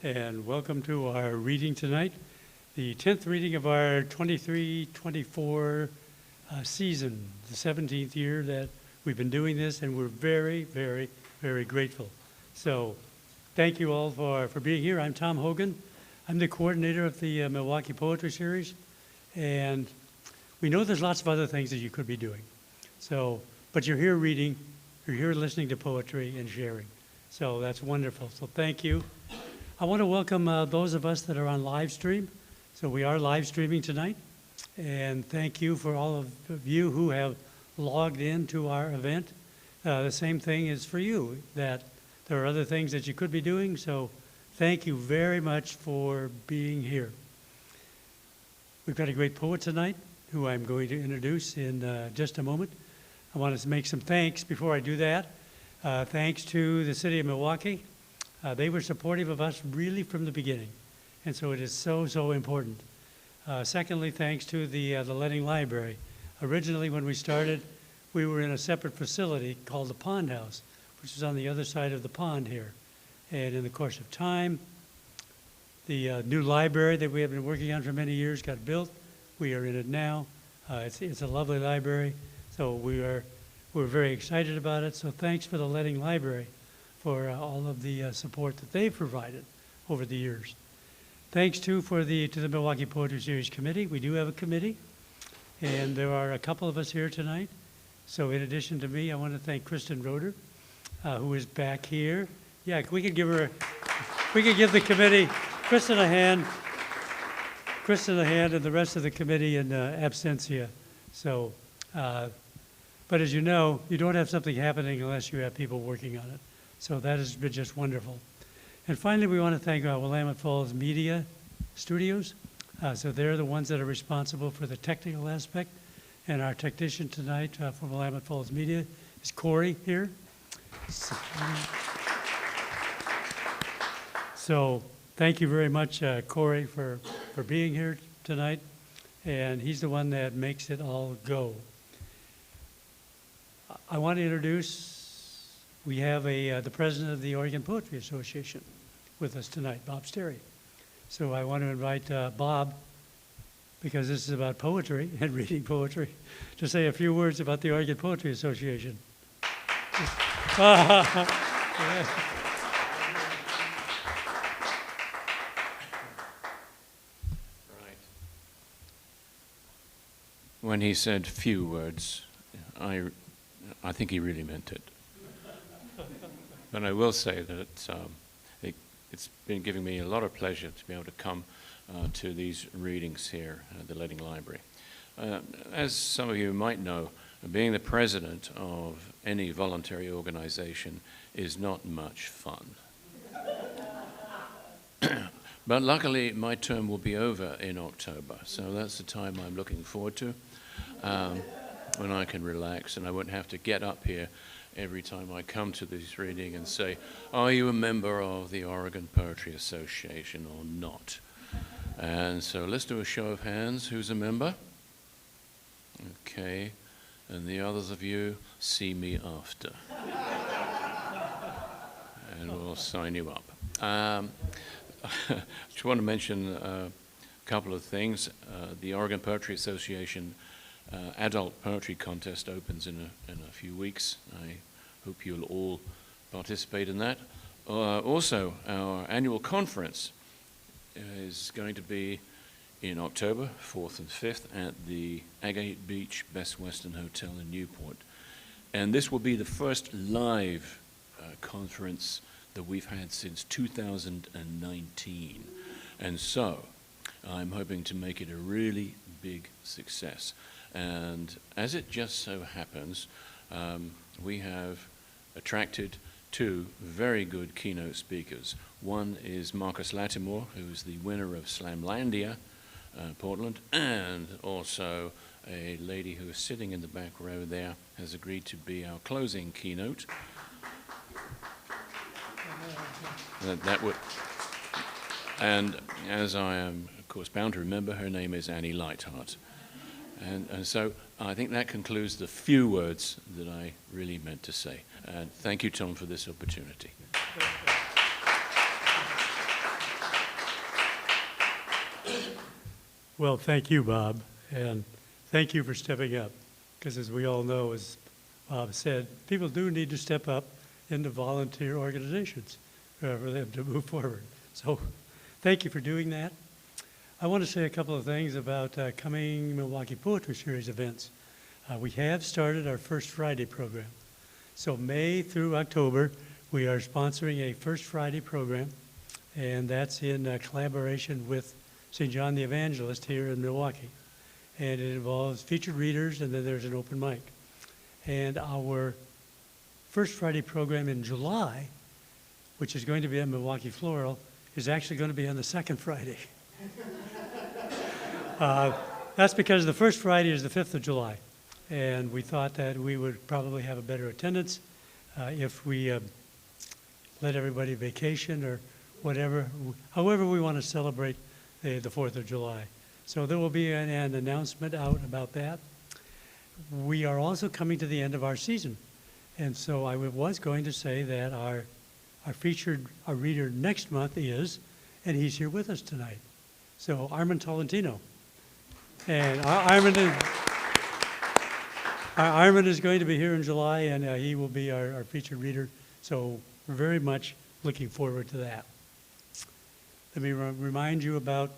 and welcome to our reading tonight, the 10th reading of our 23-24 season, the 17th year that we've been doing this, and we're very, very, very grateful. So thank you all for being here. I'm Tom Hogan. I'm the coordinator of the Milwaukie Poetry Series, and we know there's lots of other things that you could be doing. So, but you're here reading, you're here listening to poetry and sharing. So that's wonderful. So thank you. I want to welcome those of us that are on live stream. So we are live streaming tonight. And thank you for all of you who have logged in to our event. The same thing is for you, that there are other things that you could be doing. So thank you very much for being here. We've got a great poet tonight who I'm going to introduce in just a moment. I want to make some thanks before I do that. Thanks to the city of Milwaukie. They were supportive of us really from the beginning. And so it is so, so important. Secondly, thanks to the Letting Library. Originally, when we started, we were in a separate facility called the Pond House, which is on the other side of the pond here. And in the course of time, the new library that we have been working on for many years got built. We are in it now. It's a lovely library. So we're very excited about it. So thanks for the Letting Library for all of the support that they've provided over the years. Thanks too to the Milwaukie Poetry Series Committee. We do have a committee, and there are a couple of us here tonight. So in addition to me, I want to thank Kristen Roeder, who is back here. Yeah, we could give the committee, Kristen a hand, and the rest of the committee in absentia. So, but as you know, you don't have something happening unless you have people working on it. So that has been just wonderful. And finally, we want to thank Willamette Falls Media Studios. So they're the ones that are responsible for the technical aspect. And our technician tonight from Willamette Falls Media is Corey here. So thank you very much, Corey, for being here tonight. And he's the one that makes it all go. I want to introduce, we have the president of the Oregon Poetry Association with us tonight, Bob Sterry. So I want to invite Bob, because this is about poetry and reading poetry, to say a few words about the Oregon Poetry Association. Right. When he said few words, I think he really meant it. But I will say that it's been giving me a lot of pleasure to be able to come to these readings here at the Letting Library. As some of you might know, being the president of any voluntary organization is not much fun. But luckily, my term will be over in October, so that's the time I'm looking forward to, when I can relax and I won't have to get up here every time I come to this reading and say, are you a member of the Oregon Poetry Association or not? And so let's do a show of hands. Who's a member? Okay. And the others of you, see me after. And we'll sign you up. Just want to mention a couple of things. The Oregon Poetry Association Adult Poetry Contest opens in a few weeks. I hope you'll all participate in that. Also, our annual conference is going to be in October, 4th and 5th, at the Agate Beach Best Western Hotel in Newport. And this will be the first live conference that we've had since 2019. And so, I'm hoping to make it a really big success. And as it just so happens, we have attracted two very good keynote speakers. One is Marcus Lattimore, who's the winner of Slamlandia, Portland, and also a lady who is sitting in the back row there has agreed to be our closing keynote. And as I am, of course, bound to remember, her name is Annie Lightheart. And so I think that concludes the few words that I really meant to say. And thank you, Tom, for this opportunity. Well, thank you, Bob, and thank you for stepping up, because as we all know, as Bob said, people do need to step up into volunteer organizations for them to move forward. So thank you for doing that. I want to say a couple of things about coming Milwaukie Poetry Series events. We have started our First Friday program. So May through October, we are sponsoring a First Friday program, and that's in collaboration with St. John the Evangelist here in Milwaukie. And it involves featured readers, and then there's an open mic. And our First Friday program in July, which is going to be at Milwaukie Floral, is actually going to be on the second Friday. That's because the first Friday is the 5th of July. And we thought that we would probably have a better attendance if we let everybody vacation or whatever, however we want to celebrate the 4th of July. So there will be an announcement out about that. We are also coming to the end of our season. And so I was going to say that our reader next month is, and he's here with us tonight. So Armand Tolentino. And Armand is going to be here in July, and he will be our featured reader. So we're very much looking forward to that. Let me remind you about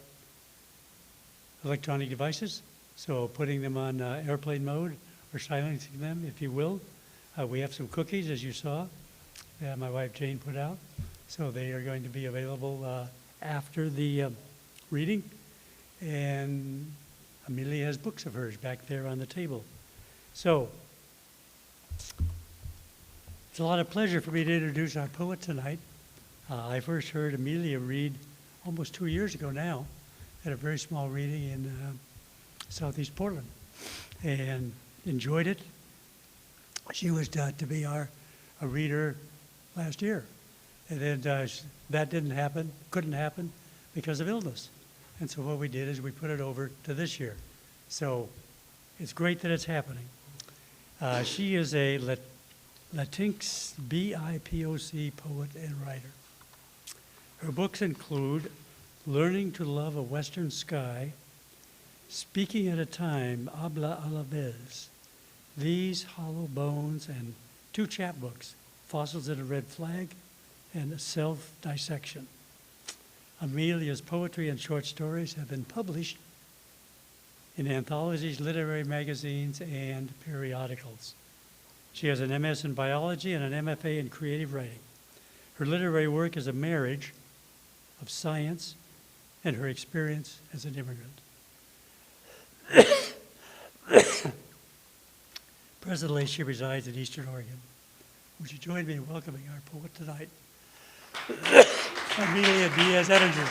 electronic devices. So putting them on airplane mode or silencing them, if you will. We have some cookies, as you saw, that my wife Jane put out. So they are going to be available after the reading. And Amelia has books of hers back there on the table. So it's a lot of pleasure for me to introduce our poet tonight. I first heard Amelia read almost 2 years ago now at a very small reading in Southeast Portland, and enjoyed it. She was to be a reader last year, and then that couldn't happen because of illness. And so what we did is we put it over to this year. So it's great that it's happening. She is a Latinx BIPOC poet and writer. Her books include Learning to Love a Western Sky, Speaking at a Time, Habla a la Vez, These Hollow Bones, and 2 chapbooks, Fossils in a Red Flag and Self-Dissection. Amelia's poetry and short stories have been published in anthologies, literary magazines, and periodicals. She has an MS in biology and an MFA in creative writing. Her literary work is a marriage of science and her experience as an immigrant. Presently, she resides in Eastern Oregon. Would you join me in welcoming our poet tonight, Amelia Diaz, Ettinger.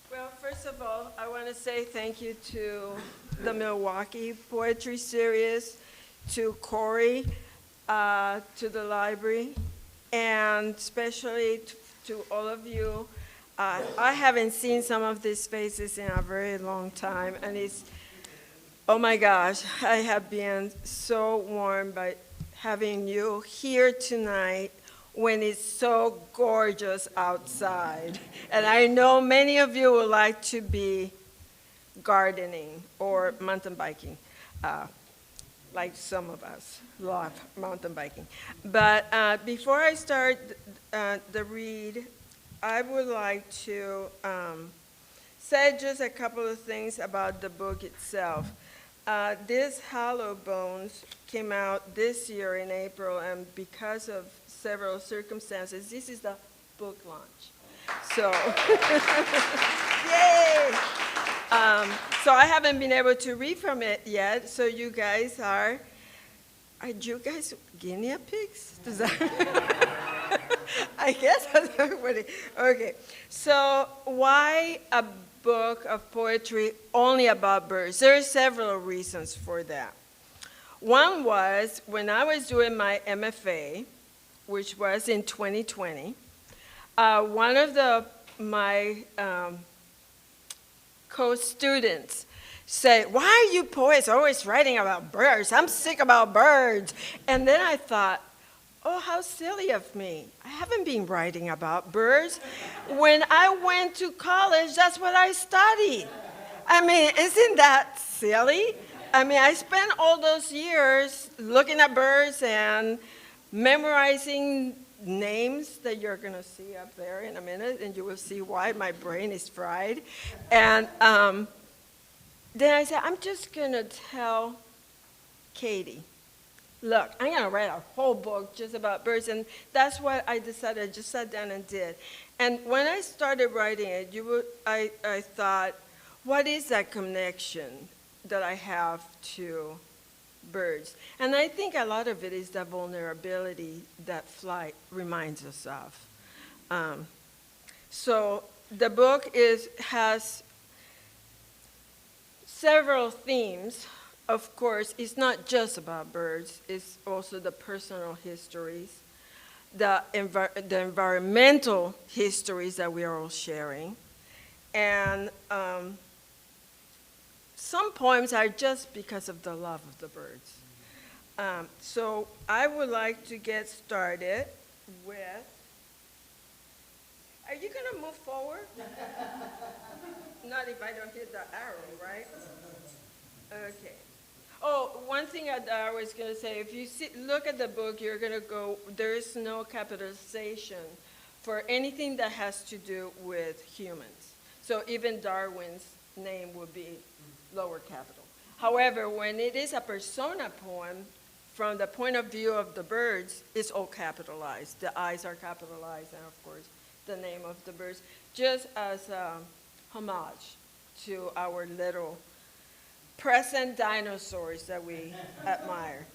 Well, first of all, I want to say thank you to the Milwaukie Poetry Series, to Corey, to the library, and especially to all of you. I haven't seen some of these faces in a very long time, and it's, oh my gosh, I have been so warmed by having you here tonight when it's so gorgeous outside. And I know many of you would like to be gardening or mountain biking, like some of us love mountain biking. But before I start the read, I would like to say just a couple of things about the book itself. This Hollow Bones came out this year in April, and because of several circumstances, this is the book launch. So, yay! So I haven't been able to read from it yet, so you guys are you guys guinea pigs? Does that I guess that's everybody. Okay, so why a book of poetry only about birds? There are several reasons for that. One was when I was doing my MFA, which was in 2020, one of my co-students said, "Why are you poets always writing about birds? I'm sick about birds." And then I thought, oh, how silly of me. I haven't been writing about birds. When I went to college, that's what I studied. I mean, isn't that silly? I mean, I spent all those years looking at birds and memorizing names that you're going to see up there in a minute, and you will see why my brain is fried. And then I said, I'm just going to tell Katie, look, I'm going to write a whole book just about birds. And that's what I decided. I just sat down and did. And when I started writing it, I thought, what is that connection that I have to birds? And I think a lot of it is the vulnerability that flight reminds us of. So the book has several themes. Of course, it's not just about birds. It's also the personal histories, the environmental histories that we are all sharing. And some poems are just because of the love of the birds. So I would like to get started with, are you going to move forward? Not if I don't hit the arrow, right? Okay. Oh, one thing I was going to say, if you look at the book, you're going to go, there is no capitalization for anything that has to do with humans. So even Darwin's name would be lower capital. However, when it is a persona poem, from the point of view of the birds, it's all capitalized. The eyes are capitalized, and of course, the name of the birds, just as a homage to our little present dinosaurs that we admire.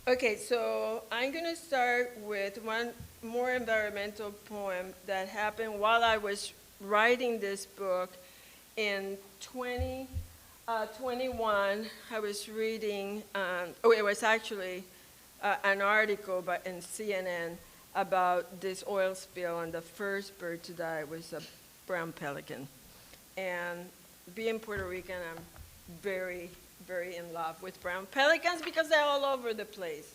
Okay, so I'm going to start with one more environmental poem that happened while I was writing this book in 2021. I was reading, it was actually an article in CNN about this oil spill, and the first bird to die was a brown pelican. And being Puerto Rican, I'm very, very in love with brown pelicans because they're all over the place.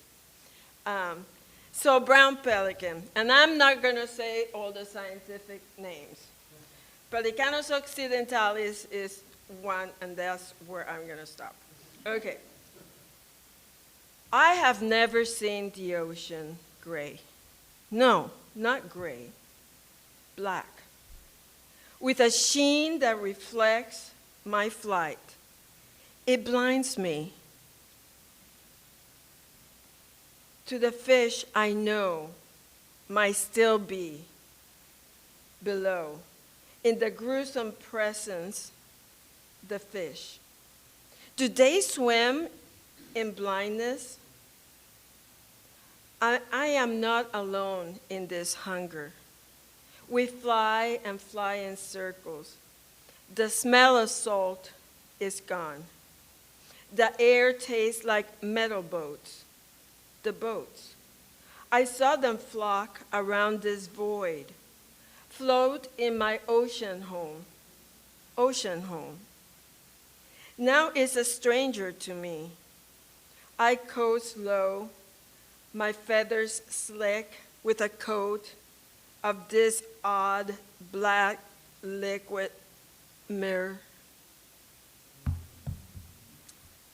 So brown pelican, and I'm not going to say all the scientific names. Pelicanus occidentalis is one, and that's where I'm going to stop. Okay. I have never seen the ocean gray. No, not gray, black, with a sheen that reflects my flight. It blinds me. To the fish I know might still be below. In the gruesome presence, the fish. Do they swim in blindness? I am not alone in this hunger. We fly and fly in circles. The smell of salt is gone. The air tastes like metal boats. The boats. I saw them flock around this void, float in my ocean home. Now it's a stranger to me. I coast low, my feathers slick with a coat of this odd black liquid mirror.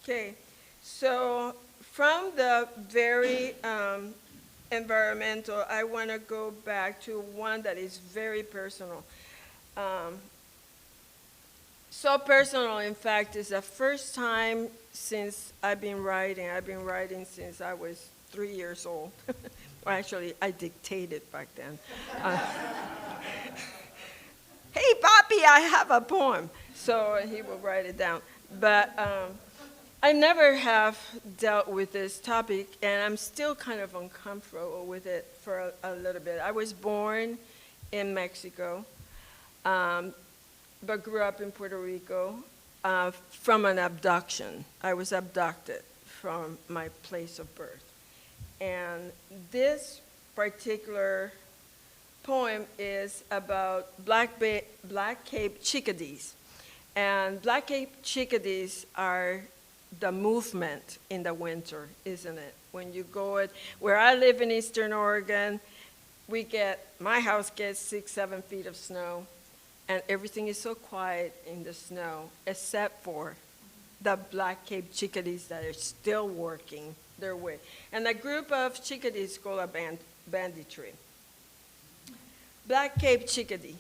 Okay, so from the very environmental, I want to go back to one that is very personal. So personal, in fact, is the first time since I've been writing. I've been writing since I was 3 years old. Well, actually, I dictated back then. Hey, Papi, I have a poem. So he will write it down. But I never have dealt with this topic, and I'm still kind of uncomfortable with it for a little bit. I was born in Mexico, but grew up in Puerto Rico from an abduction. I was abducted from my place of birth. And this particular poem is about Black Cape chickadees. And Black Cape chickadees are the movement in the winter, isn't it? when you go it. Where I live in Eastern Oregon, my house gets 6, 7 feet of snow, and everything is so quiet in the snow, except for the black-capped chickadees that are still working their way. And a group of chickadees called a bandy tree. Black-capped chickadee.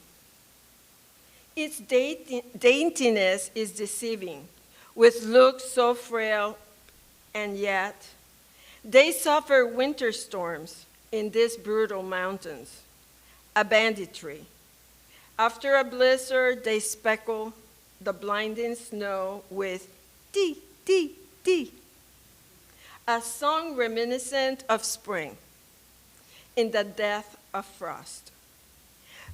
Its daintiness is deceiving, with looks so frail, and yet they suffer winter storms in these brutal mountains. A bandy tree. After a blizzard, they speckle the blinding snow with dee, dee, dee. A song reminiscent of spring in the death of frost.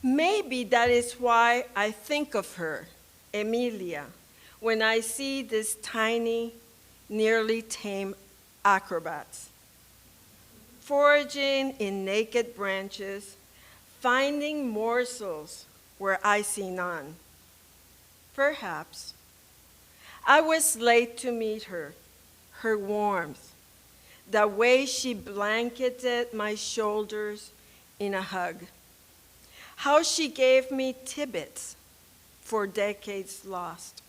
Maybe that is why I think of her, Amelia, when I see these tiny, nearly tame acrobats, foraging in naked branches, finding morsels where I see none. Perhaps I was late to meet her, her warmth, the way she blanketed my shoulders in a hug, how she gave me tidbits for decades lost.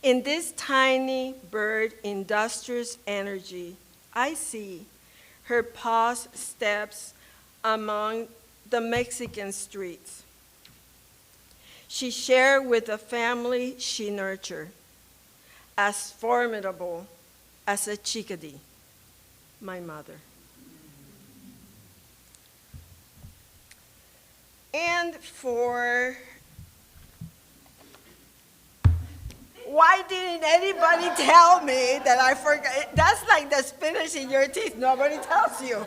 In this tiny bird industrious energy, I see her pause steps among the Mexican streets. She shared with a family she nurtured, as formidable as a chickadee, my mother. And why didn't anybody tell me that I forgot? That's like the spinach in your teeth. Nobody tells you.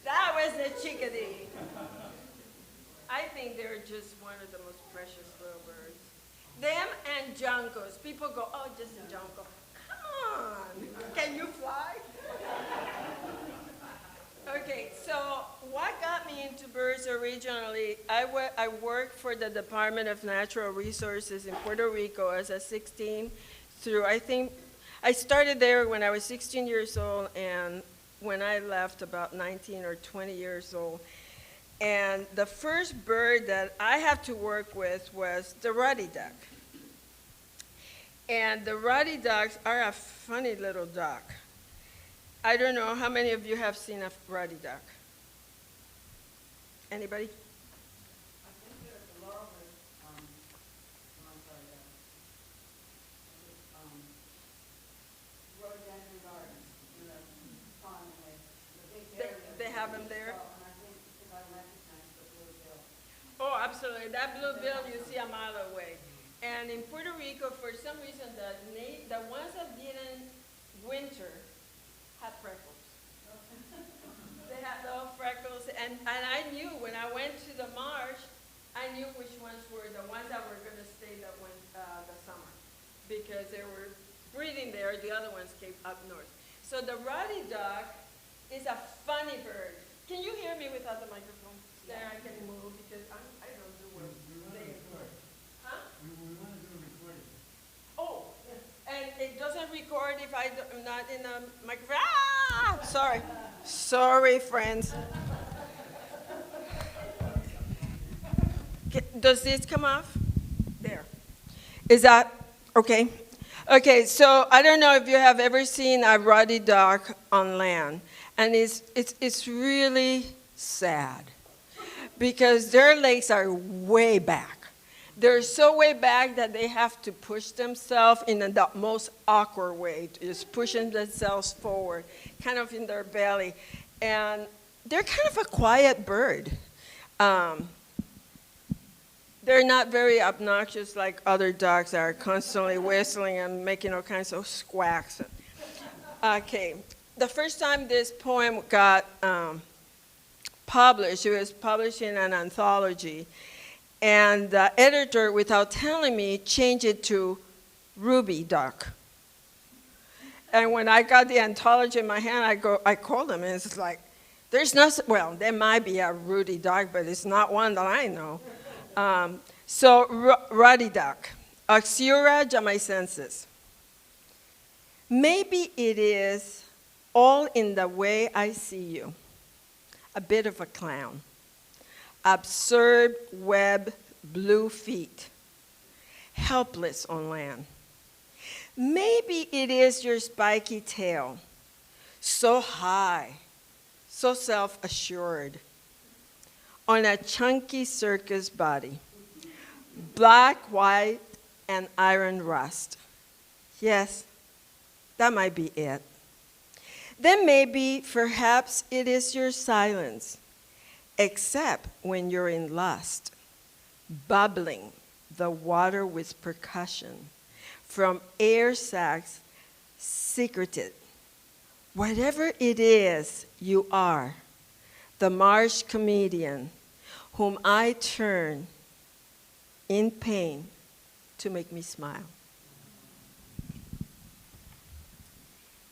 That was the chickadee. I think they're just one of the most precious little birds. Them and juncos. People go, oh, just a junco. Come on. Can you fly? Okay, so what got me into birds originally, I worked for the Department of Natural Resources in Puerto Rico as a 16 through, I started there when I was 16 years old, and when I left about 19 or 20 years old. And the first bird that I had to work with was the ruddy duck. And the ruddy ducks are a funny little duck. I don't know how many of you have seen a ruddy duck. Anybody? I think there's a lot of rhododendron gardens, pond, and the big area. They have them there? And I think if I recognize the blue bill. Oh, absolutely. That blue bill you see a mile away. And in Puerto Rico, for some reason, the ones that didn't winter had freckles. They had little freckles, and I knew when I went to the marsh, I knew which ones were the ones that were going to stay the summer, because they were breeding there. The other ones came up north. So the ruddy duck is a funny bird. Can you hear me without the microphone? Then I can move, because I don't do well. Huh? We want to do a recording. Oh, and it doesn't record if I'm not in the microphone. Ah! Sorry. Sorry, friends. Does this come off? There. Is that okay? Okay, so I don't know if you have ever seen a ruddy duck on land, and it's really sad because their legs are way back. They're so way back that they have to push themselves in the most awkward way, just pushing themselves forward, kind of in their belly. And they're kind of a quiet bird. They're not very obnoxious like other dogs that are constantly whistling and making all kinds of squawks. Okay, the first time this poem got published, it was published in an anthology. And the editor, without telling me, changed it to Ruby Duck. And when I got the anthology in my hand, I called him, and it's like, there's no, well, there might be a Rudy Duck, but it's not one that I know. So, ruddy duck, Oxyura jamaicensis. Maybe it is all in the way I see you, a bit of a clown, absurd web blue feet, helpless on land. Maybe it is your spiky tail, so high, so self-assured, on a chunky circus body, black, white, and iron rust. Yes, that might be it. Then maybe, perhaps, it is your silence, except when you're in lust, bubbling the water with percussion from air sacs secreted. Whatever it is you are, the marsh comedian whom I turn in pain to make me smile.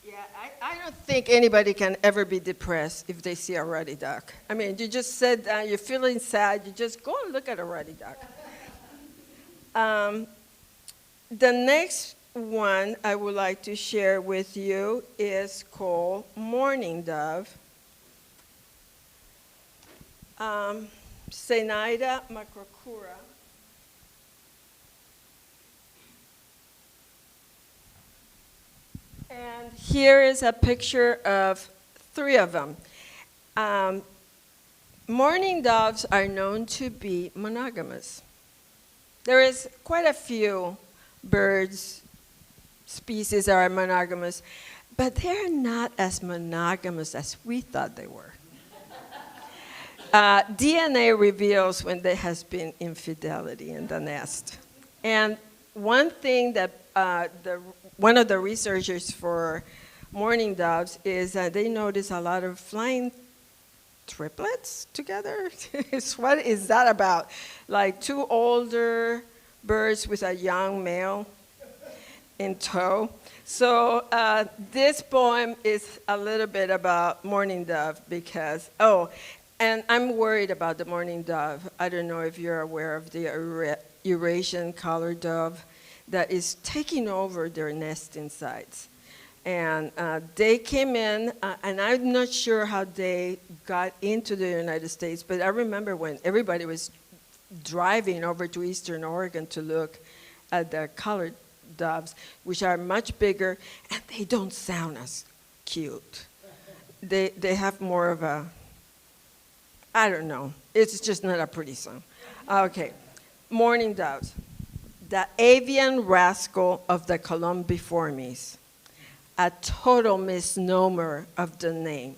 Yeah, I don't think anybody can ever be depressed if they see a ruddy duck. I mean, you just sit down, you're feeling sad, you just go and look at a ruddy duck. The next one I would like to share with you is called Mourning Dove. Senaida macrocura. And here is a picture of 3 of them. Mourning doves are known to be monogamous. There is quite a few birds species that are monogamous, but they're not as monogamous as we thought they were. DNA reveals when there has been infidelity in the nest. And one thing that one of the researchers for mourning doves is that they notice a lot of flying triplets together. What is that about? Like 2 older birds with a young male in tow. So this poem is a little bit about mourning dove because, and I'm worried about the mourning dove. I don't know if you're aware of the Eurasian collared dove that is taking over their nesting sites. And they came in, and I'm not sure how they got into the United States, but I remember when everybody was driving over to Eastern Oregon to look at the collared doves, which are much bigger, and they don't sound as cute. They have more of a, I don't know, it's just not a pretty song. Okay, mourning doves. The avian rascal of the columbiformes, a total misnomer of the name,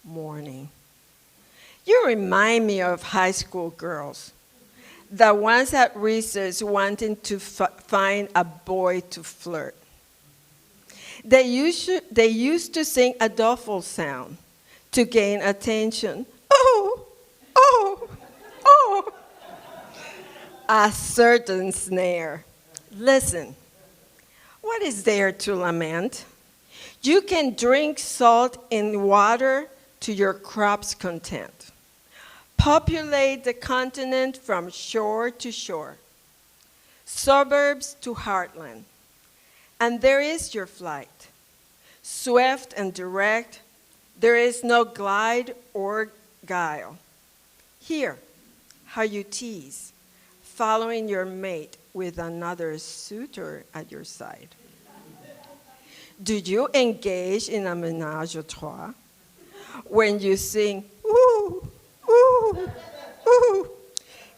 mourning. You remind me of high school girls, the ones at recess wanting to find a boy to flirt. They used to sing a duffel sound to gain attention. Oh, oh, oh. A certain snare. Listen, what is there to lament? You can drink salt in water to your crop's content. Populate the continent from shore to shore, suburbs to heartland. And there is your flight, swift and direct. There is no glide or guile. Hear how you tease, following your mate with another suitor at your side. Do you engage in a ménage à trois when you sing, ooh, ooh, ooh?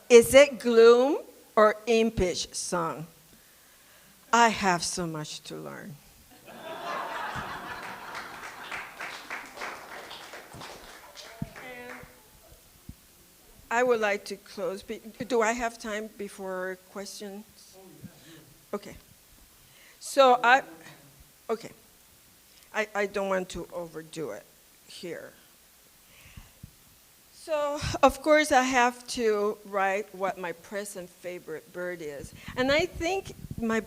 Is it gloom or impish song? I have so much to learn. I would like to close. Do I have time before questions? Okay. So I don't want to overdo it here. So, of course, I have to write what my present favorite bird is. And I think my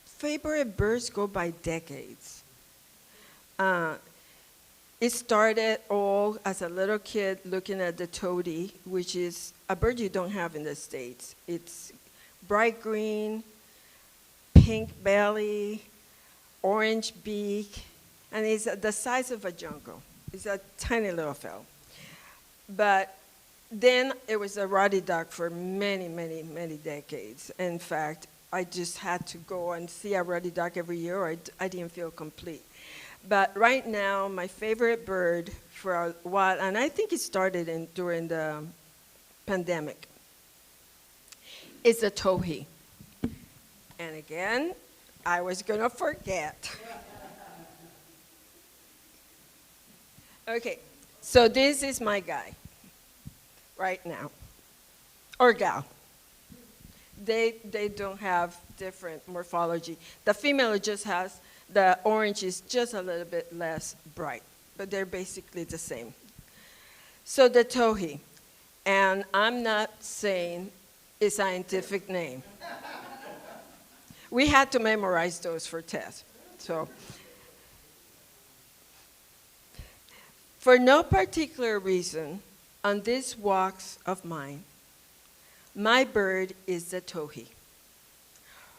favorite birds go by decades. It started all as a little kid looking at the toady, which is a bird you don't have in the States. It's bright green, pink belly, orange beak, and he's the size of a junco. He's a tiny little fellow. But then it was a ruddy duck for many, many, many decades. In fact, I just had to go and see a ruddy duck every year, or I didn't feel complete. But right now, my favorite bird for a while, and I think it started during the pandemic, is the towhee. And again, I was gonna forget. Okay, so this is my guy right now, or gal. They don't have different morphology. The female just has, the orange is just a little bit less bright, but they're basically the same. So the towhee, and I'm not saying a scientific name. We had to memorize those for tests. So, for no particular reason, on these walks of mine, my bird is the towhee.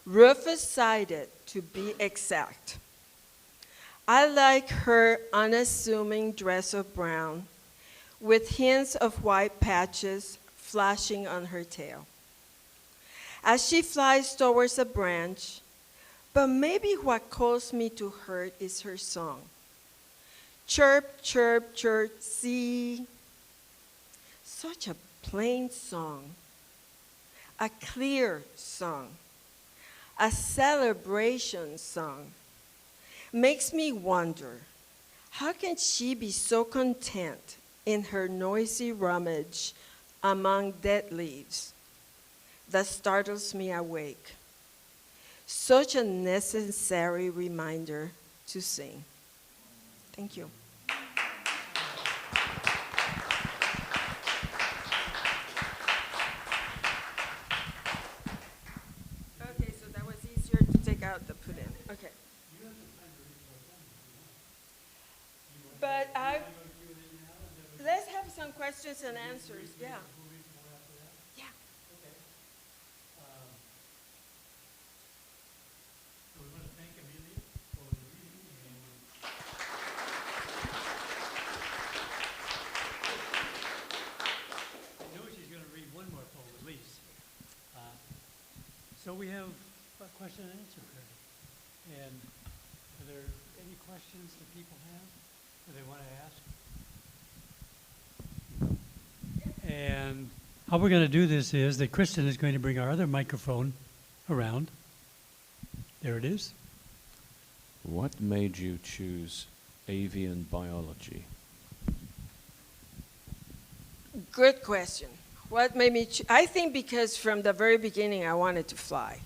Rufous-sided, to be exact. I like her unassuming dress of brown with hints of white patches flashing on her tail. As she flies towards a branch, but maybe what calls me to her is her song. Chirp, chirp, chirp, see. Such a plain song, a clear song, a celebration song. Makes me wonder, how can she be so content in her noisy rummage among dead leaves that startles me awake? Such a necessary reminder to sing. Thank you. Okay, so that was easier to take out than put in. Okay. But let's have some questions and answers. Yeah. Yeah. So we want to thank Amelia for the reading, and I know she's going to read one more poem at least. So we have a question and answer period. And are there any questions that people have that they want to ask? And how we're going to do this is that Kristen is going to bring our other microphone around. There it is. What made you choose avian biology? Good question. What made me I think because from the very beginning I wanted to fly.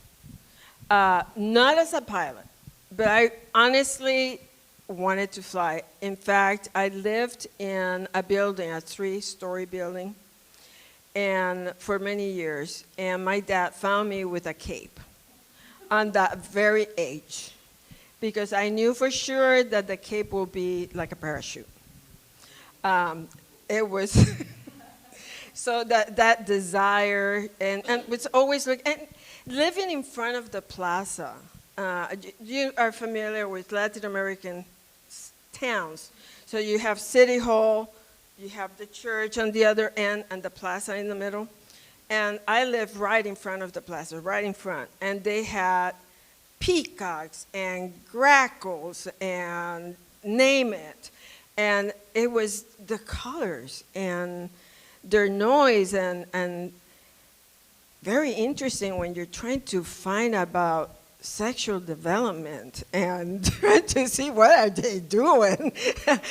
Not as a pilot, but I honestly wanted to fly. In fact, I lived in a building, a 3-story building, and for many years, and my dad found me with a cape on that very age, because I knew for sure that the cape will be like a parachute. It was so that desire, and it's always like, and living in front of the plaza. You are familiar with Latin American towns. So you have City Hall, you have the church on the other end, and the plaza in the middle. And I lived right in front of the plaza, right in front. And they had peacocks and grackles and name it. And it was the colors and their noise, and very interesting when you're trying to find about sexual development and trying to see what are they doing.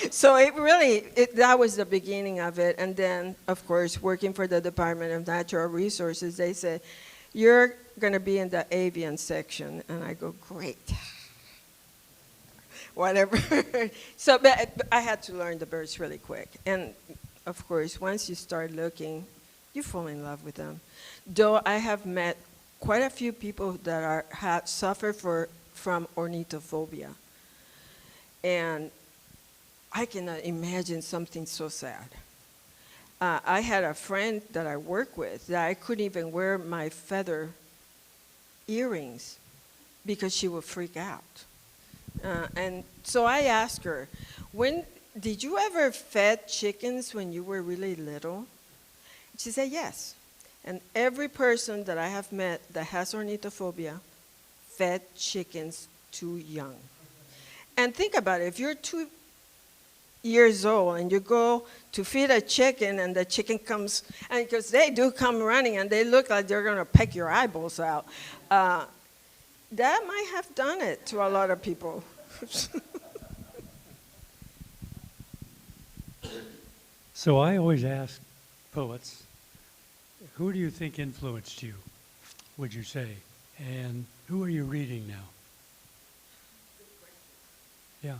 So that was the beginning of it. And then, of course, working for the Department of Natural Resources, they said, you're going to be in the avian section. And I go, great. Whatever. So but I had to learn the birds really quick. And, of course, once you start looking, you fall in love with them. Though I have met quite a few people that suffer from ornithophobia. And I cannot imagine something so sad. I had a friend that I work with that I couldn't even wear my feather earrings because she would freak out. And so I asked her, when did you ever fed chickens when you were really little? She said yes. And every person that I have met that has ornithophobia fed chickens too young. And think about it, if you're 2 years old and you go to feed a chicken and the chicken comes, and because they do come running and they look like they're going to peck your eyeballs out, that might have done it to a lot of people. So I always ask poets, who do you think influenced you, would you say? And who are you reading now? Yeah.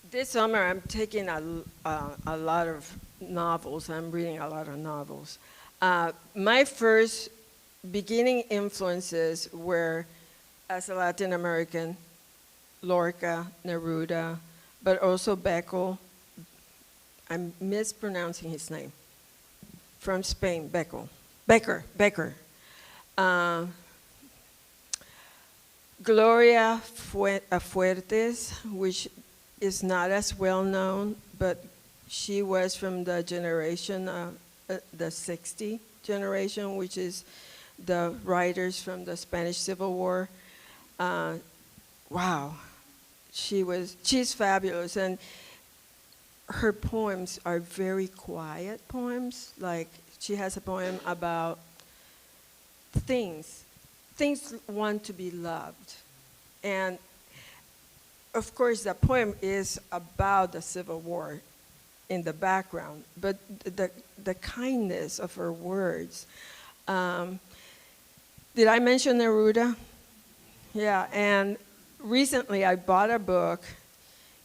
This summer, I'm taking a lot of novels. I'm reading a lot of novels. My first beginning influences were, as a Latin American, Lorca, Neruda, but also Beckel. I'm mispronouncing his name. From Spain, Becker. Gloria Fuertes, which is not as well known, but she was from the generation, the 60 generation, which is the writers from the Spanish Civil War. Wow, she's fabulous, and her poems are very quiet poems. Like, she has a poem about things want to be loved. And of course, the poem is about the Civil War in the background, but the kindness of her words. Did I mention Neruda? Yeah, and recently I bought a book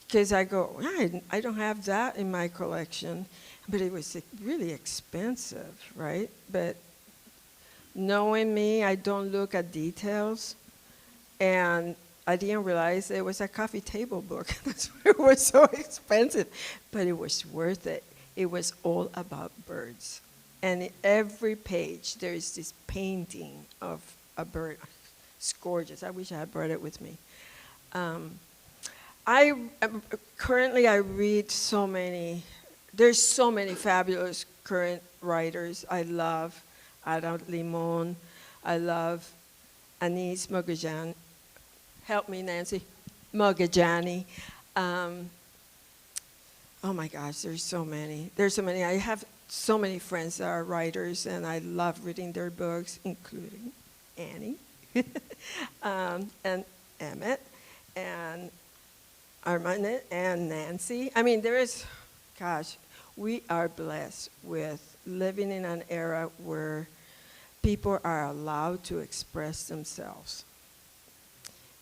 because I go, I don't have that in my collection, but it was really expensive, right? But knowing me, I don't look at details, and I didn't realize it was a coffee table book. That's why it was so expensive, but it was worth it. It was all about birds. And in every page, there is this painting of a bird. It's gorgeous. I wish I had brought it with me. Currently I read so many, there's so many fabulous current writers. I love Ada Limon. I love Anis Mogajani. Help me, Nancy. Mogajani. Oh my gosh, there's so many. There's so many. I have so many friends that are writers, and I love reading their books, including Annie, and Emmett, and Armand, and Nancy. I mean, we are blessed with living in an era where people are allowed to express themselves.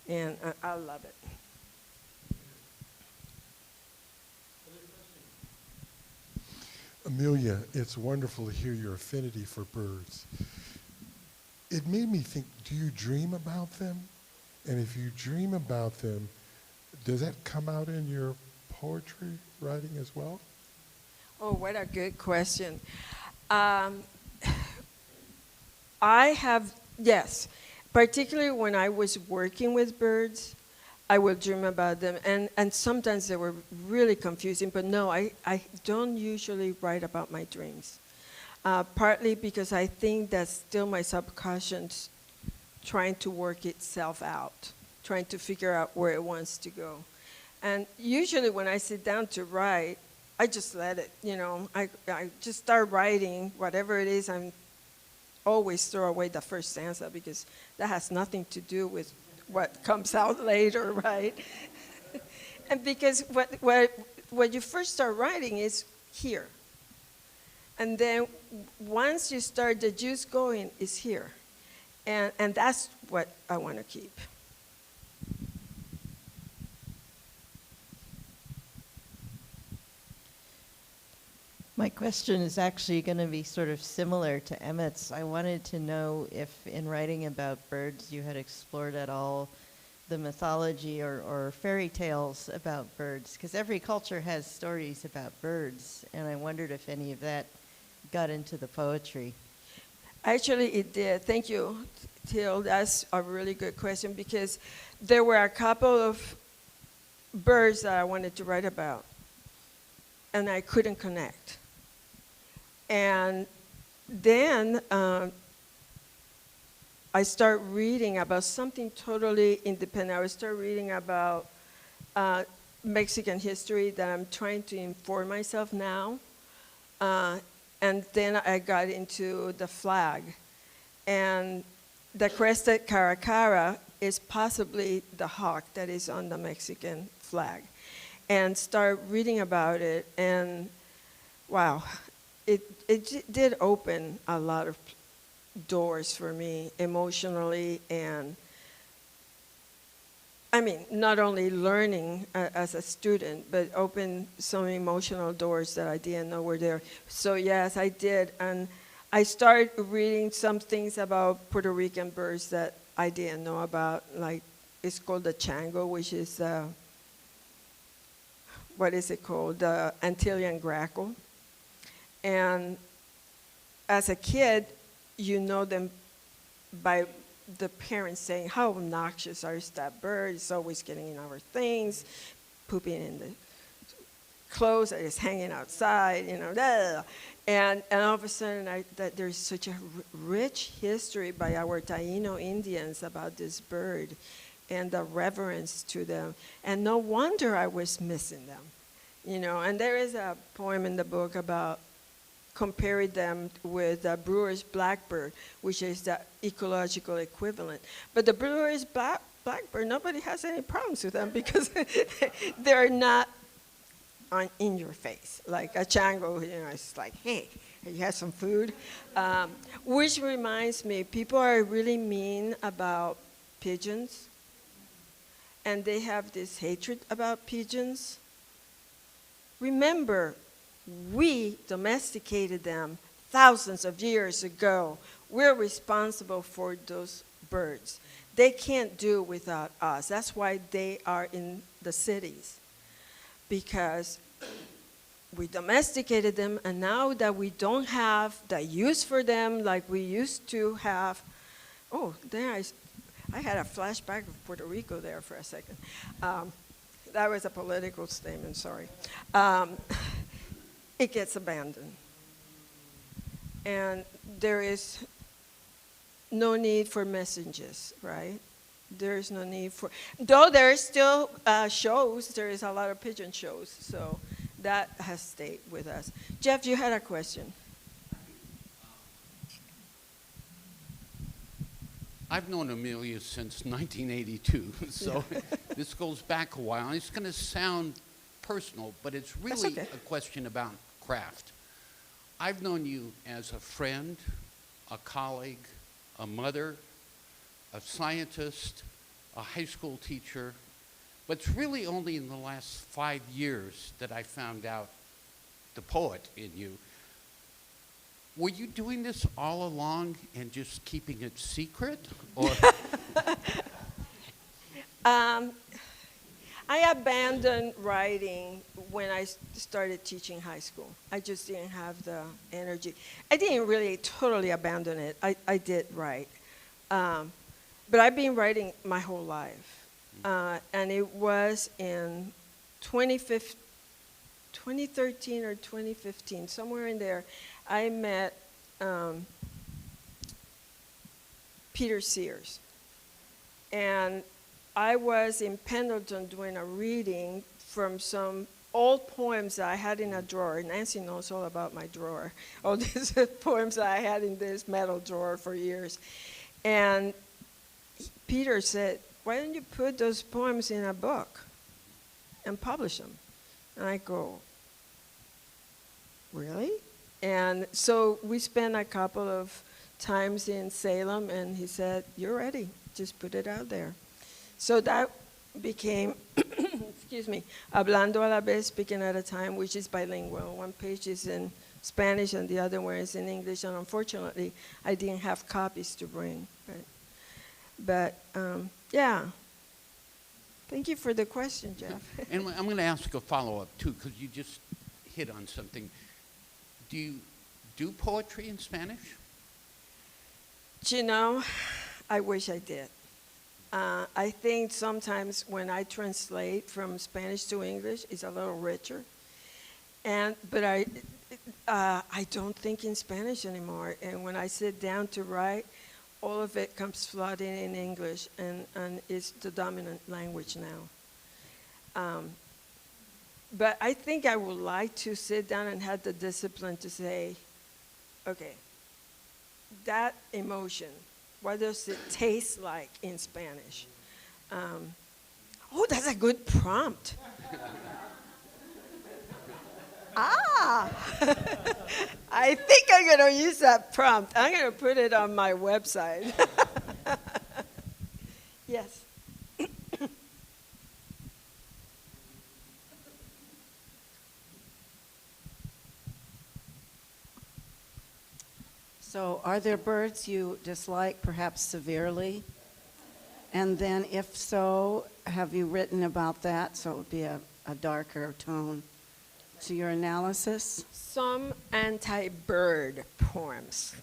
And I love it. Amelia, it's wonderful to hear your affinity for birds. It made me think, do you dream about them? And if you dream about them, does that come out in your poetry writing as well? Oh, what a good question. Yes. Particularly when I was working with birds, I would dream about them. And sometimes they were really confusing, but no, I don't usually write about my dreams. Partly because I think that's still my subconscious trying to work itself out, trying to figure out where it wants to go. And usually when I sit down to write, I just let it, I just start writing whatever it is. I'm always throw away the first stanza because that has nothing to do with what comes out later, right? And because what you first start writing is here. And then once you start the juice going, is here. And that's what I want to keep. My question is actually going to be sort of similar to Emmett's. I wanted to know if in writing about birds you had explored at all the mythology or fairy tales about birds, because every culture has stories about birds, and I wondered if any of that got into the poetry. Actually, it did. Thank you, Till. That's a really good question because there were a couple of birds that I wanted to write about, and I couldn't connect. And then I start reading about something totally independent. I start reading about Mexican history that I'm trying to inform myself now. And then I got into the flag. And the crested caracara is possibly the hawk that is on the Mexican flag. And start reading about it, and wow, it did open a lot of doors for me emotionally, and I mean, not only learning as a student, but opened some emotional doors that I didn't know were there. So yes, I did, and I started reading some things about Puerto Rican birds that I didn't know about, like it's called the chango, which is, what is it called? The Antillean grackle. And as a kid, you know them by the parents saying, how obnoxious is that bird? It's always getting in our things, pooping in the clothes that is hanging outside, you know, blah. And all of a sudden, that there's such a rich history by our Taino Indians about this bird and the reverence to them. And no wonder I was missing them, you know. And there is a poem in the book about comparing them with the brewer's blackbird, which is the ecological equivalent. But the brewer's blackbird, nobody has any problems with them because they're not in your face. Like a chango, you know, it's like, hey, you have some food? Which reminds me, people are really mean about pigeons, and they have this hatred about pigeons. Remember, we domesticated them thousands of years ago. We're responsible for those birds. They can't do without us. That's why they are in the cities, because we domesticated them, and now that we don't have the use for them like we used to have, oh, there I had a flashback of Puerto Rico there for a second. That was a political statement, sorry. It gets abandoned. And there is no need for messengers, right? There is no need for, though there is still shows, there is a lot of pigeon shows, so that has stayed with us. Jeff, you had a question. I've known Amelia since 1982, so this goes back a while. It's going to sound personal, but it's really okay. a question about craft. I've known you as a friend, a colleague, a mother, a scientist, a high school teacher, but it's really only in the last 5 years that I found out the poet in you. Were you doing this all along and just keeping it secret? Or I abandoned writing when I started teaching high school. I just didn't have the energy. I didn't really totally abandon it. I did write. But I've been writing my whole life. And it was in 2013 or 2015, somewhere in there, I met Peter Sears. And I was in Pendleton doing a reading from some old poems that I had in a drawer. Nancy knows all about my drawer. All these poems that I had in this metal drawer for years. And Peter said, why don't you put those poems in a book and publish them? And I go, really? And so we spent a couple of times in Salem, and he said, you're ready, just put it out there. So that became, excuse me, Hablando a la vez, speaking at a time, which is bilingual. One page is in Spanish and the other one is in English, and unfortunately, I didn't have copies to bring. But yeah. Thank you for the question, Jeff. and I'm going to ask a follow-up, too, because you just hit on something. Do you do poetry in Spanish? You know, I wish I did. I think sometimes when I translate from Spanish to English, it's a little richer. But I don't think in Spanish anymore. And when I sit down to write, all of it comes flooding in English, and it's the dominant language now. But I think I would like to sit down and have the discipline to say, okay, that emotion, what does it taste like in Spanish? Oh, that's a good prompt. I think I'm going to use that prompt. I'm going to put it on my website. Yes. So are there birds you dislike, perhaps severely? And then if so, have you written about that so it would be a darker tone to your analysis? Some anti-bird poems.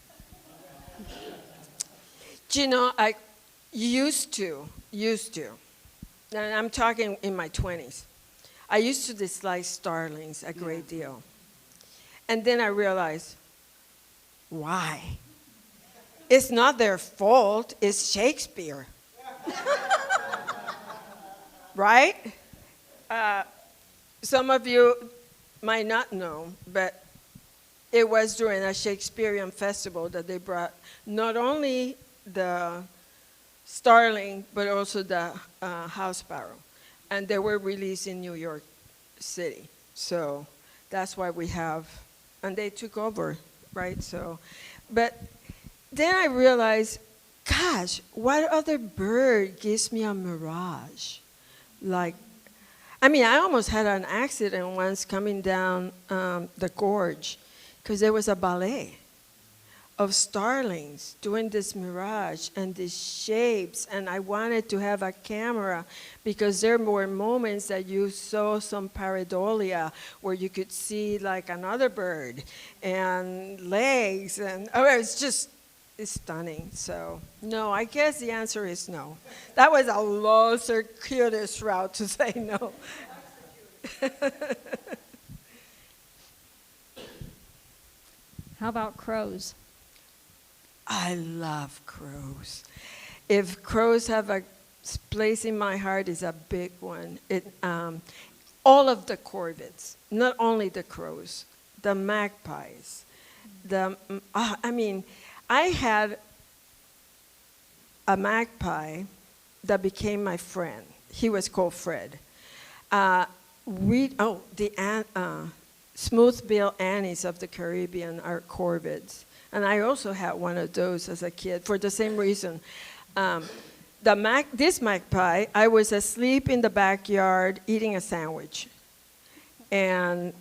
Do you know, I used to, and I'm talking in my 20s, I used to dislike starlings a great deal. And then I realized, why? It's not their fault, it's Shakespeare. Right? Some of you might not know, but it was during a Shakespearean festival that they brought not only the starling, but also the house sparrow. And they were released in New York City. So that's why we have, and they took over, right? So, but then I realized, gosh, what other bird gives me a mirage? Like, I mean, I almost had an accident once coming down the gorge because there was a ballet of starlings doing this mirage and these shapes, and I wanted to have a camera because there were moments that you saw some pareidolia where you could see like another bird and legs, and it's stunning. So no, I guess the answer is no. That was a long circuitous route to say no. How about crows? I love crows. If crows have a place in my heart, it's a big one. All of the corvids, not only the crows, the magpies. I had a magpie that became my friend. He was called Fred. Smooth-bill Annies of the Caribbean are corvids. And I also had one of those as a kid for the same reason. This magpie, I was asleep in the backyard eating a sandwich. And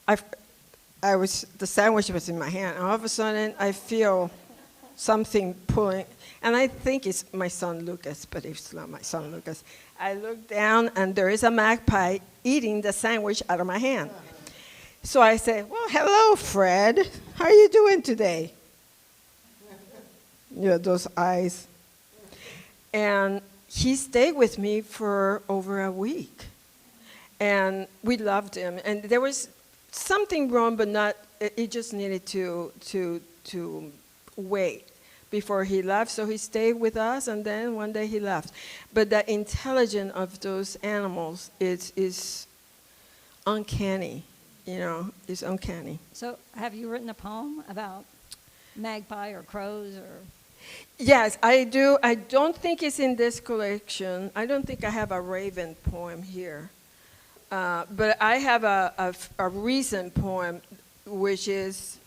the sandwich was in my hand. And all of a sudden, I feel something pulling. And I think it's my son Lucas, but it's not my son Lucas. I look down, and there is a magpie eating the sandwich out of my hand. So I said, well, hello, Fred. How are you doing today? Those eyes. And he stayed with me for over a week. And we loved him. And there was something wrong, but it just needed to wait before he left. So he stayed with us, and then one day he left. But the intelligence of those animals is uncanny. It's uncanny. So have you written a poem about magpie or crows or? Yes, I do. I don't think it's in this collection. I don't think I have a raven poem here. But I have a recent poem, which is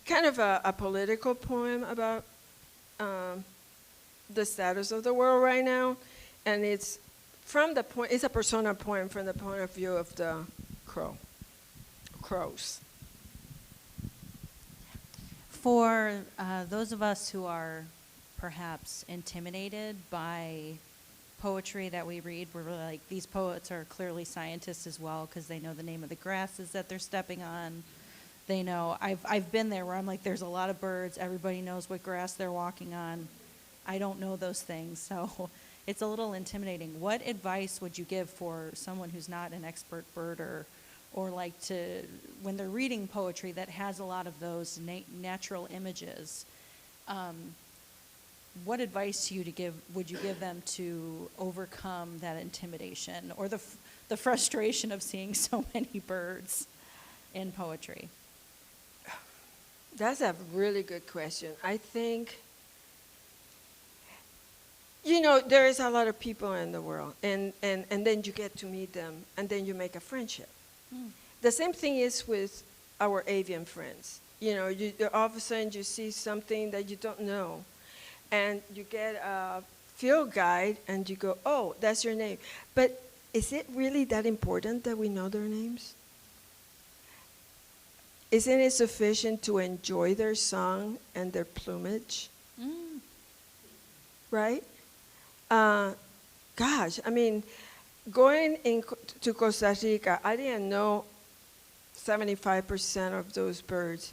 kind of a political poem about the status of the world right now. And it's a personal poem from the point of view of the crows. For those of us who are perhaps intimidated by poetry that we read, we're really like, these poets are clearly scientists as well because they know the name of the grasses that they're stepping on. they know. I've been there where I'm like, there's a lot of birds. Everybody knows what grass they're walking on. I don't know those things, so it's a little intimidating. What advice would you give for someone who's not an expert birder, or like to, when they're reading poetry that has a lot of those natural images, what advice would you give them to overcome that intimidation or the frustration of seeing so many birds in poetry? That's a really good question. I think, you know, there is a lot of people in the world, and then you get to meet them, and then you make a friendship. The same thing is with our avian friends. You know, all of a sudden you see something that you don't know, and you get a field guide, and you go, oh, that's your name. But is it really that important that we know their names? Isn't it sufficient to enjoy their song and their plumage? Right? Gosh, I mean, going to Costa Rica, I didn't know 75% of those birds,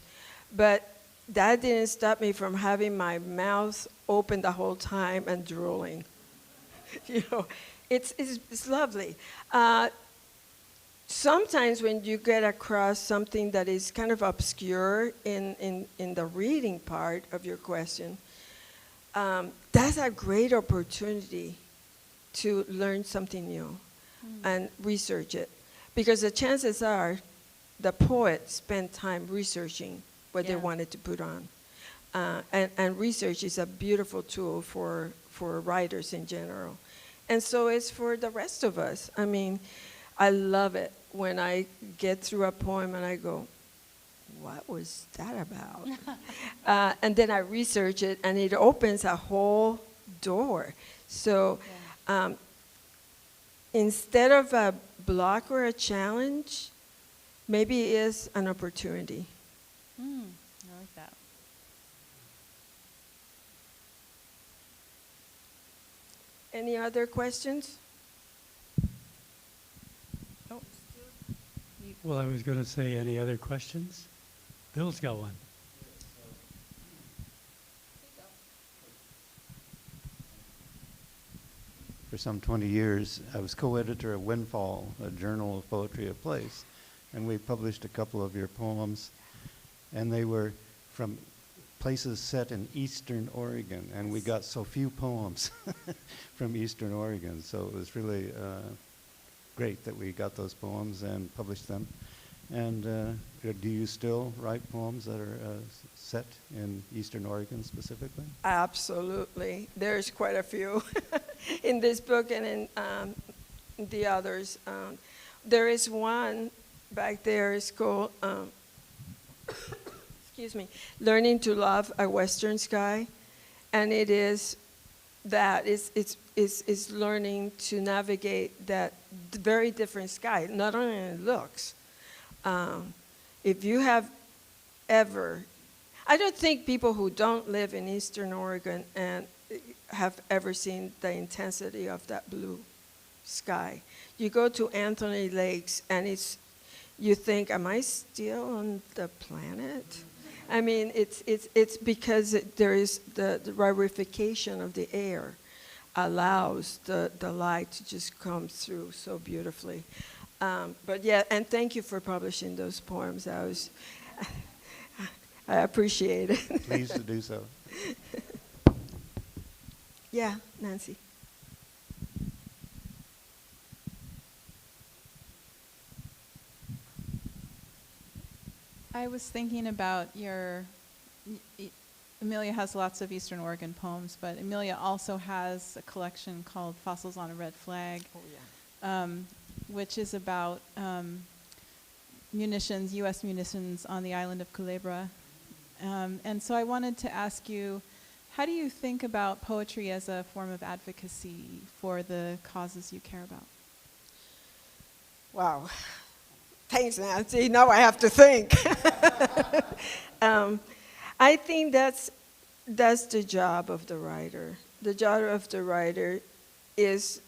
but that didn't stop me from having my mouth open the whole time and drooling. You know, it's lovely. Sometimes when you get across something that is kind of obscure in the reading part of your question, that's a great opportunity to learn something new and research it. Because the chances are the poet spent time researching what they wanted to put on. And research is a beautiful tool for writers in general. And so it's for the rest of us. I mean, I love it when I get through a poem and I go, what was that about? And then I research it, and it opens a whole door. So instead of a block or a challenge, maybe it is an opportunity. I like that. Any other questions? Well, I was going to say, any other questions? Bill's got one. For some 20 years, I was co-editor of Windfall, a journal of poetry of place, and we published a couple of your poems, and they were from places set in Eastern Oregon, and we got so few poems from Eastern Oregon, so it was really great that we got those poems and published them. And do you still write poems that are set in Eastern Oregon specifically? Absolutely. There's quite a few in this book and in the others. There is one back there, it's called, excuse me, Learning to Love a Western Sky. And it is that, it's learning to navigate that very different sky, not only in looks. If you have ever, I don't think people who don't live in Eastern Oregon and have ever seen the intensity of that blue sky. You go to Anthony Lakes and you think, am I still on the planet? I mean, it's because there is the rarefication of the air allows the light to just come through so beautifully. But yeah, and thank you for publishing those poems. I appreciate it. Pleased to do so. Yeah, Nancy. I was thinking about Amelia has lots of Eastern Oregon poems, but Amelia also has a collection called Fossils on a Red Flag. Oh, yeah. Which is about munitions, U.S. munitions on the island of Culebra. And so I wanted to ask you, how do you think about poetry as a form of advocacy for the causes you care about? Wow. Thanks, Nancy. Now I have to think. I think that's the job of the writer. The job of the writer is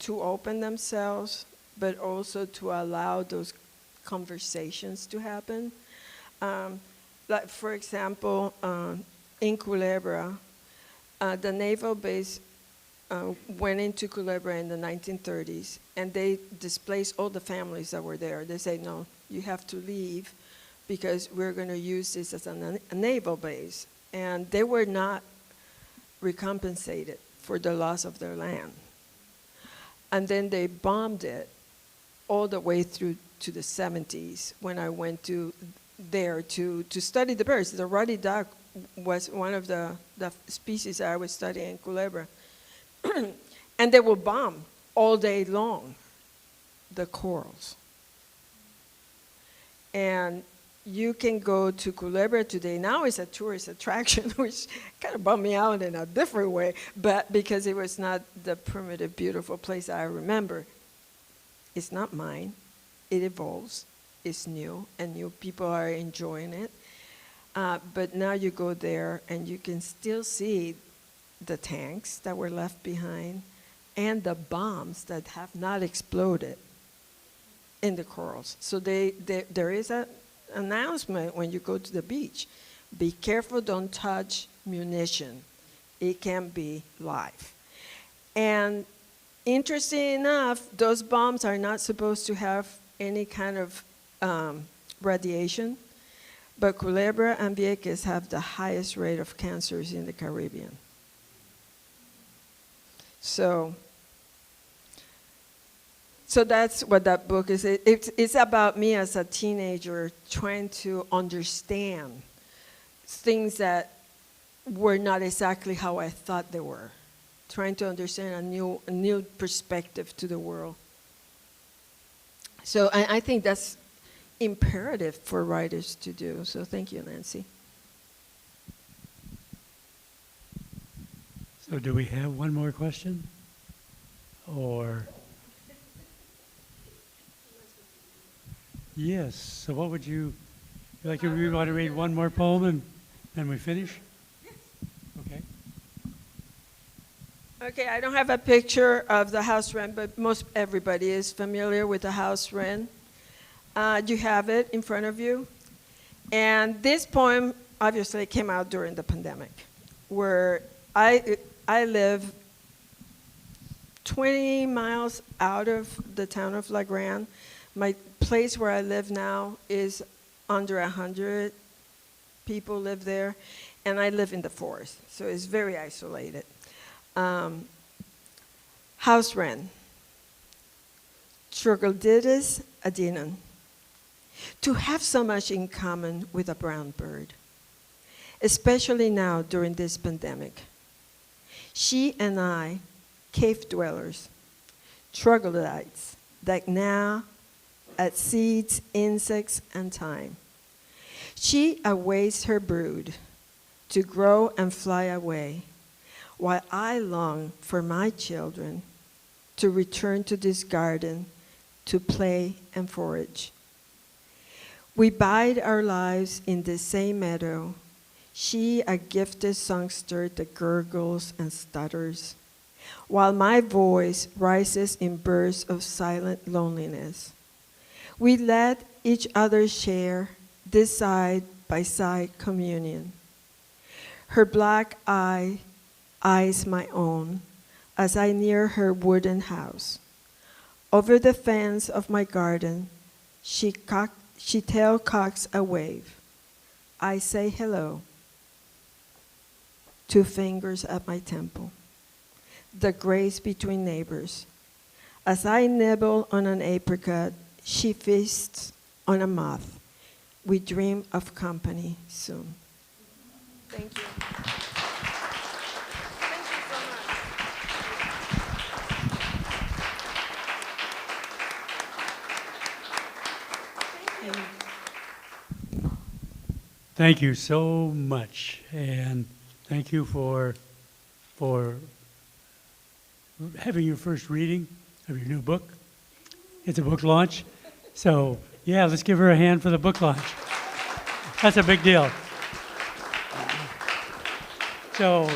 to open themselves, but also to allow those conversations to happen. Like for example, in Culebra, the naval base went into Culebra in the 1930s, and they displaced all the families that were there. They said, no, you have to leave because we're going to use this as a naval base. And they were not recompensated for the loss of their land. And then they bombed it all the way through to the 70s when I went there to study the birds. The ruddy duck was one of the species that I was studying in Culebra. And they will bomb all day long the corals. And you can go to Culebra today. Now it's a tourist attraction, which kind of bummed me out in a different way, but because it was not the primitive, beautiful place I remember. It's not mine. It evolves. It's new, and new people are enjoying it. But now you go there, and you can still see the tanks that were left behind and the bombs that have not exploded in the corals. So there is an announcement when you go to the beach. Be careful, don't touch munition. It can be live. And interesting enough, those bombs are not supposed to have any kind of radiation, but Culebra and Vieques have the highest rate of cancers in the Caribbean. So that's what that book is. It's about me as a teenager trying to understand things that were not exactly how I thought they were, trying to understand a new perspective to the world. So I think that's imperative for writers to do. So thank you, Nancy. So do we have one more question? Or? Yes. So what would you like to read? Want to read one more poem and then we finish? Okay. Okay, I don't have a picture of the house wren, but most everybody is familiar with the house wren. You have it in front of you. And this poem obviously came out during the pandemic, where I live 20 miles out of the town of La Grande. My place where I live now is under 100 people live there, and I live in the forest, so it's very isolated. House wren. Troglodytes adenum. To have so much in common with a brown bird, especially now during this pandemic. She and I, cave dwellers, troglodytes, that now at seeds, insects, and time. She awaits her brood to grow and fly away, while I long for my children to return to this garden to play and forage. We bide our lives in the same meadow, she a gifted songster that gurgles and stutters, while my voice rises in bursts of silent loneliness. We let each other share this side-by-side communion. Her black eye eyes my own as I near her wooden house. Over the fence of my garden, she tail cocks a wave. I say hello. 2 fingers at my temple. The grace between neighbors. As I nibble on an apricot, she feasts on a moth. We dream of company soon. Thank you. Thank you so much. Thank you. Thank you so much, and thank you for having your first reading of your new book. It's a book launch, so yeah, let's give her a hand for the book launch. That's a big deal. So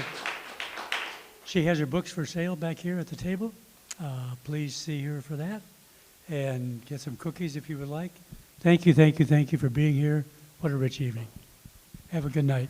she has her books for sale back here at the table. Please see her for that, and get some cookies if you would like Thank you, thank you, thank you for being here. What a rich evening. Have a good night.